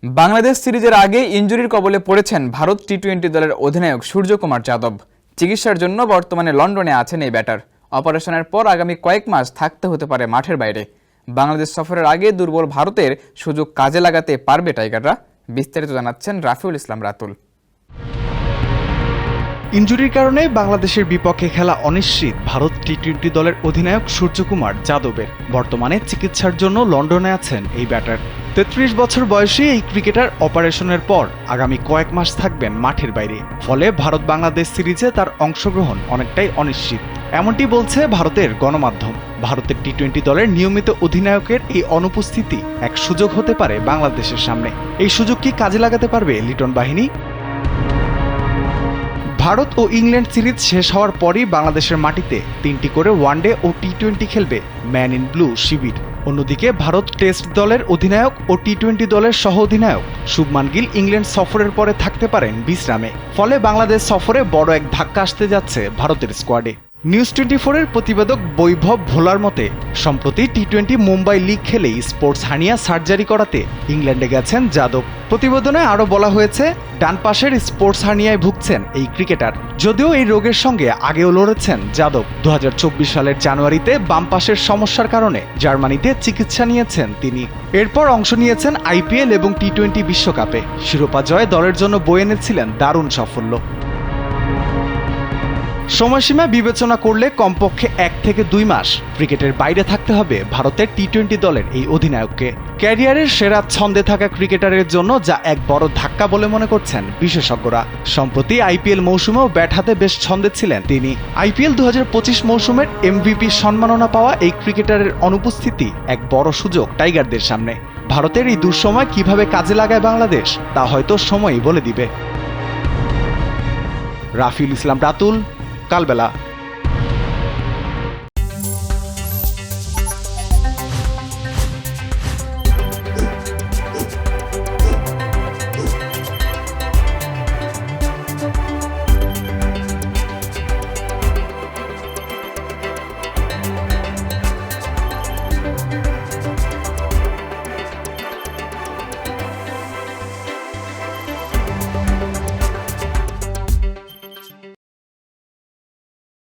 বাংলাদেশ সিরিজের আগে ইনজুরির কবলে পড়েছেন ভারত টি-20 দলের অধিনায়ক সূর্যকুমার যাদব। চিকিৎসার জন্য বর্তমানে লন্ডনে আছেন এই ব্যাটার। অপারেশনের পর আগামী কয়েক মাস থাকতে হতে পারে মাঠের বাইরে। বাংলাদেশ সফরের আগে দুর্বল ভারতের সুযোগ কাজে লাগাতে পারবে টাইগাররা? বিস্তারিত জানাচ্ছেন রাফিউল ইসলাম রাতুল। ইনজুরির কারণে বাংলাদেশের বিপক্ষে খেলা অনিশ্চিত ভারত টি-20 দলের অধিনায়ক সূর্যকুমার যাদবের। বর্তমানে চিকিৎসার জন্য লন্ডনে আছেন এই ব্যাটার। ৩৩ বছর বয়সী এই ক্রিকেটার অপারেশনের পর আগামী কয়েক মাস থাকবেন মাঠের বাইরে। ফলে ভারত বাংলাদেশ সিরিজে তার অংশগ্রহণ অনেকটাই অনিশ্চিত, এমনটি বলছে ভারতের গণমাধ্যম। ভারতের টি-20 দলের নিয়মিত অধিনায়কের এই অনুপস্থিতি এক সুযোগ হতে পারে বাংলাদেশের সামনে। এই সুযোগ কি কাজে লাগাতে পারবে লিটন বাহিনী? ভারত ও ইংল্যান্ড সিরিজ শেষ হওয়ার পরই বাংলাদেশের মাটিতে 3টি করে ওয়ানডে ও টি-20 খেলবে ম্যান ইন ব্লু শিবির। অন্যদিকে ভারত টেস্ট দলের অধিনায়ক ও টি-20 দলের সহ অধিনায়ক শুভমান গিল ইংল্যান্ড সফরের পরে থাকতে পারেন বিশ্রামে। ফলে বাংলাদেশ সফরে বড় এক ধাক্কা আসতে যাচ্ছে ভারতের স্কোয়াডে। নিউজ 24-এর প্রতিবেদক বৈভব ভোলার মতে, সম্প্রতি টি-20 মুম্বাই লিগ খেলেই স্পোর্টস হার্নিয়া সার্জারি করাতে ইংল্যান্ডে গেছেন যাদব। প্রতিবেদনে আরও বলা হয়েছে, ডান পাশের স্পোর্টস হার্নিয়ায় ভুগছেন এই ক্রিকেটার। যদিও এই রোগের সঙ্গে আগেও লড়েছেন যাদব। 2024 সালের জানুয়ারিতে বাম পাশের সমস্যার কারণে জার্মানিতে চিকিৎসা নিয়েছেন তিনি। এরপর অংশ নিয়েছেন আইপিএল এবং টি-20 বিশ্বকাপে। শিরোপা জয়ে দলের জন্য বয়ে এনেছিলেন দারুণ সাফল্য। সময়সীমা বিবেচনা করলে কমপক্ষে 1 থেকে 2 মাস ক্রিকেটের বাইরে থাকতে হবে ভারতের টি-20 দলের এই অধিনায়ককে। ক্যারিয়ারের সেরা ছন্দে থাকা ক্রিকেটারের জন্য যা এক বড় ধাক্কা বলে মনে করছেন বিশেষজ্ঞরা। সম্প্রতি আইপিএল মৌসুমেও ব্যাট হাতে বেশ ছন্দে ছিলেন তিনি। আইপিএল 2025 মৌসুমের এমভিপি সম্মাননা পাওয়া এই ক্রিকেটারের অনুপস্থিতি এক বড় সুযোগ টাইগারদের সামনে। ভারতের এই দুঃসময় কিভাবে কাজে লাগায় বাংলাদেশ, তা হয়তো সময়ই বলে দিবে। রাফিউল ইসলাম রাতুল, কালবেলা।